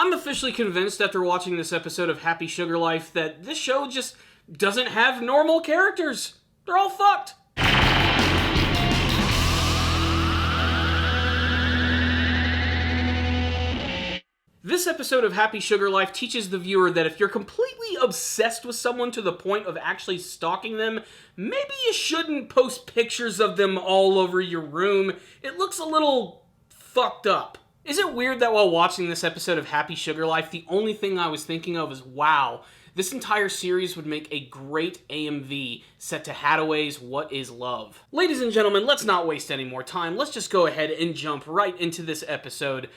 I'm officially convinced after watching this episode of Happy Sugar Life that this show just doesn't have normal characters. They're all fucked. This episode of Happy Sugar Life teaches the viewer that if you're completely obsessed with someone to the point of actually stalking them, maybe you shouldn't post pictures of them all over your room. It looks a little fucked up. Is it weird that while watching this episode of Happy Sugar Life, the only thing I was thinking of is, wow, this entire series would make a great AMV set to Hathaway's What Is Love? Ladies and gentlemen, let's not waste any more time. Let's just go ahead and jump right into this episode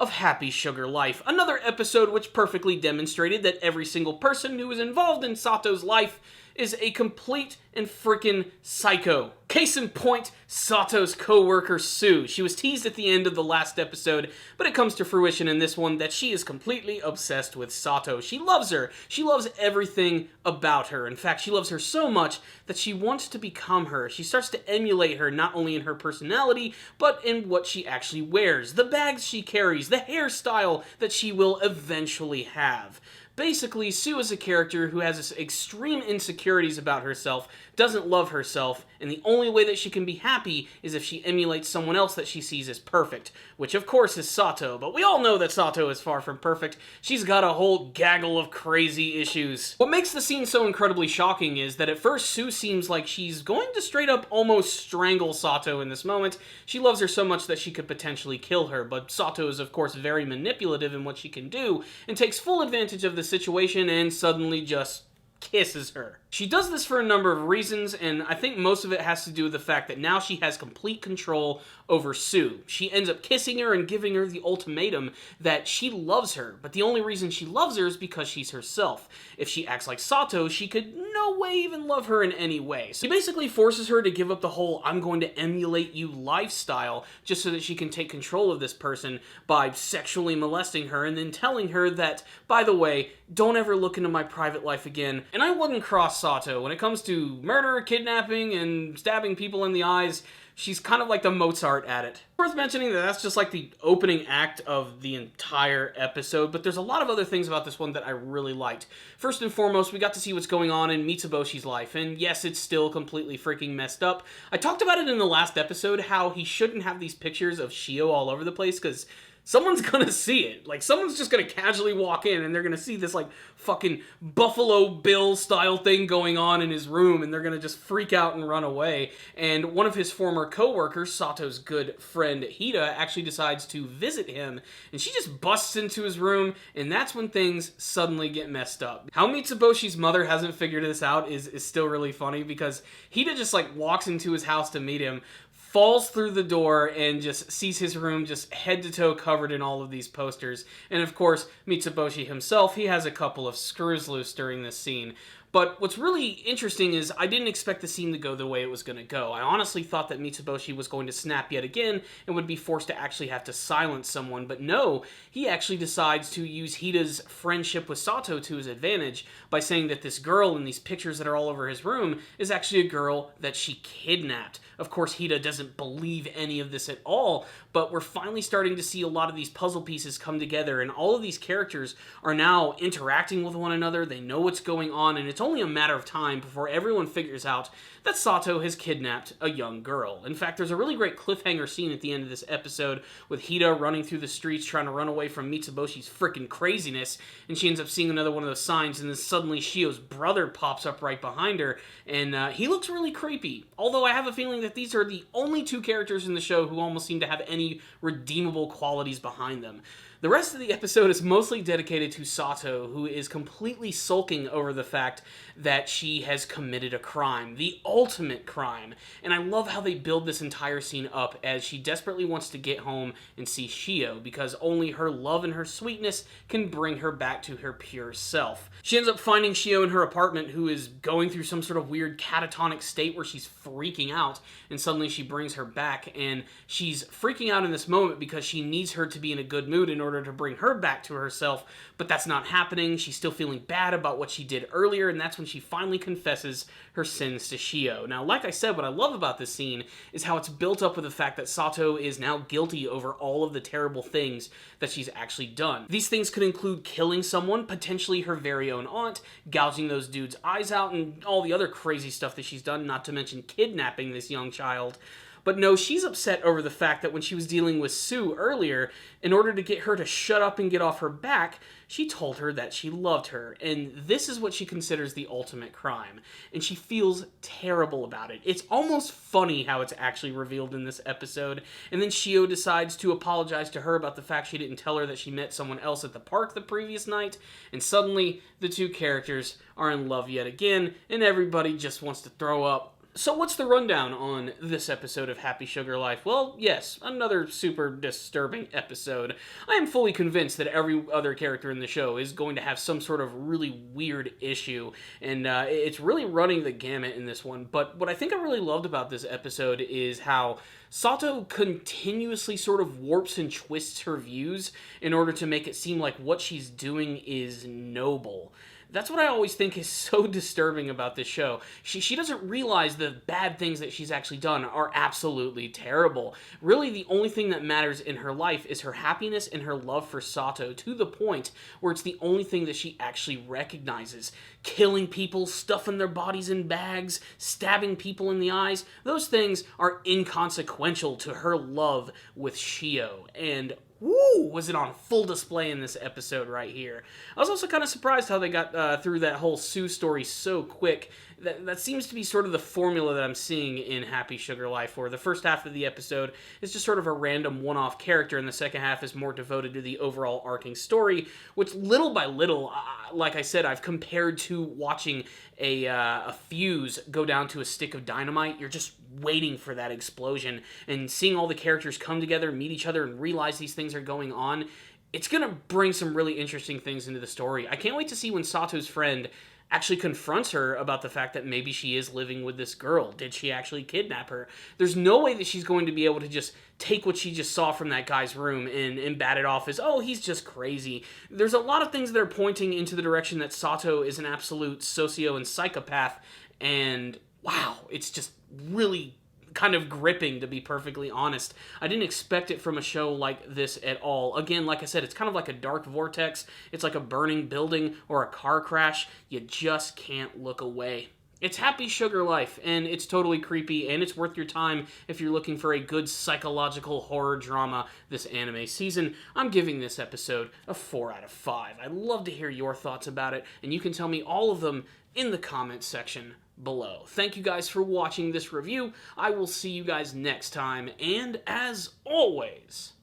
of Happy Sugar Life. Another episode which perfectly demonstrated that every single person who is involved in Satou's life is a complete and freaking psycho. Case in point, Satou's co-worker Sue. She was teased at the end of the last episode, but it comes to fruition in this one that she is completely obsessed with Satou. She loves her. She loves everything about her. In fact, she loves her so much that she wants to become her. She starts to emulate her not only in her personality, but in what she actually wears, the bags she carries, the hairstyle that she will eventually have. Basically, Sue is a character who has this extreme insecurities about herself, doesn't love herself, and the only way that she can be happy is if she emulates someone else that she sees as perfect, which of course is Satou, but we all know that Satou is far from perfect. She's got a whole gaggle of crazy issues. What makes the scene so incredibly shocking is that at first Sue seems like she's going to straight up almost strangle Satou in this moment. She loves her so much that she could potentially kill her, but Satou is of course very manipulative in what she can do, and takes full advantage of the situation and suddenly just kisses her. She does this for a number of reasons, and I think most of it has to do with the fact that now she has complete control over Sue. She ends up kissing her and giving her the ultimatum that she loves her, but the only reason she loves her is because she's herself. If she acts like Satou, she could no way even love her in any way. So he basically forces her to give up the whole "I'm going to emulate you" lifestyle just so that she can take control of this person by sexually molesting her and then telling her that, by the way, don't ever look into my private life again. And I wouldn't cross Satou. When it comes to murder, kidnapping, and stabbing people in the eyes, she's kind of like the Mozart at it. Worth mentioning that that's just like the opening act of the entire episode, but there's a lot of other things about this one that I really liked. First and foremost, we got to see what's going on in Mitsuboshi's life, and yes, it's still completely freaking messed up. I talked about it in the last episode, how he shouldn't have these pictures of Shio all over the place, because someone's gonna see it. Like, someone's just gonna casually walk in and they're gonna see this, like, fucking Buffalo Bill style thing going on in his room, and they're gonna just freak out and run away. And one of his former co-workers, Satou's good friend Hida, actually decides to visit him, and she just busts into his room, and that's when things suddenly get messed up. How Mitsuboshi's mother hasn't figured this out is still really funny, because Hida just, like, walks into his house to meet him, falls through the door, and just sees his room just head to toe covered in all of these posters. And of course, Mitsuboshi himself, he has a couple of screws loose during this scene. But what's really interesting is I didn't expect the scene to go the way it was going to go. I honestly thought that Mitsuboshi was going to snap yet again and would be forced to actually have to silence someone, but no, he actually decides to use Hida's friendship with Satou to his advantage by saying that this girl in these pictures that are all over his room is actually a girl that she kidnapped. Of course, Hida doesn't believe any of this at all, but we're finally starting to see a lot of these puzzle pieces come together, and all of these characters are now interacting with one another. They know what's going on, and it's only a matter of time before everyone figures out that Satou has kidnapped a young girl. In fact, there's a really great cliffhanger scene at the end of this episode with Hida running through the streets trying to run away from Mitsuboshi's freaking craziness, and she ends up seeing another one of those signs, and then suddenly Shio's brother pops up right behind her, and he looks really creepy. Although I have a feeling that these are the only two characters in the show who almost seem to have any redeemable qualities behind them. The rest of the episode is mostly dedicated to Satou, who is completely sulking over the fact that she has committed a crime, the ultimate crime. And I love how they build this entire scene up as she desperately wants to get home and see Shio, because only her love and her sweetness can bring her back to her pure self. She ends up finding Shio in her apartment, who is going through some sort of weird catatonic state where she's freaking out, and suddenly she brings her back, and she's freaking out in this moment because she needs her to be in a good mood in order order to bring her back to herself, but that's not happening. She's still feeling bad about what she did earlier, and that's when she finally confesses her sins to Shio. Now, like I said, what I love about this scene is how it's built up with the fact that Satou is now guilty over all of the terrible things that she's actually done. These things could include killing someone, potentially her very own aunt, gouging those dudes' eyes out, and all the other crazy stuff that she's done, not to mention kidnapping this young child. But no, she's upset over the fact that when she was dealing with Sue earlier, in order to get her to shut up and get off her back, she told her that she loved her, and this is what she considers the ultimate crime, and she feels terrible about it. It's almost funny how it's actually revealed in this episode, and then Shio decides to apologize to her about the fact she didn't tell her that she met someone else at the park the previous night, and suddenly the two characters are in love yet again, and everybody just wants to throw up. So what's the rundown on this episode of Happy Sugar Life? Well, yes, another super disturbing episode. I am fully convinced that every other character in the show is going to have some sort of really weird issue, and it's really running the gamut in this one. But what I think I really loved about this episode is how Satou continuously sort of warps and twists her views in order to make it seem like what she's doing is noble. That's what I always think is so disturbing about this show. She doesn't realize the bad things that she's actually done are absolutely terrible. Really, the only thing that matters in her life is her happiness and her love for Satou, to the point where it's the only thing that she actually recognizes. Killing people, stuffing their bodies in bags, stabbing people in the eyes, those things are inconsequential to her love with Shio. And woo, was it on full display in this episode right here. I was also kind of surprised how they got through that whole Sue story so quick. That seems to be sort of the formula that I'm seeing in Happy Sugar Life, where the first half of the episode is just sort of a random one-off character, and the second half is more devoted to the overall arcing story, which little by little, like I said, I've compared to watching a fuse go down to a stick of dynamite. You're just waiting for that explosion, and seeing all the characters come together, meet each other, and realize these things are going on, it's going to bring some really interesting things into the story. I can't wait to see when Satou's friend actually confronts her about the fact that maybe she is living with this girl. Did she actually kidnap her? There's no way that she's going to be able to just take what she just saw from that guy's room and bat it off as, oh, he's just crazy. There's a lot of things that are pointing into the direction that Satou is an absolute socio and psychopath, and wow, it's just really kind of gripping, to be perfectly honest. I didn't expect it from a show like this at all. Again, like I said, it's kind of like a dark vortex. It's like a burning building or a car crash. You just can't look away. It's Happy Sugar Life, and it's totally creepy, and it's worth your time if you're looking for a good psychological horror drama this anime season. I'm giving this episode a 4 out of 5. I'd love to hear your thoughts about it, and you can tell me all of them in the comments section below. Thank you guys for watching this review. I will see you guys next time, and as always,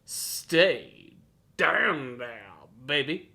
stay down there, baby.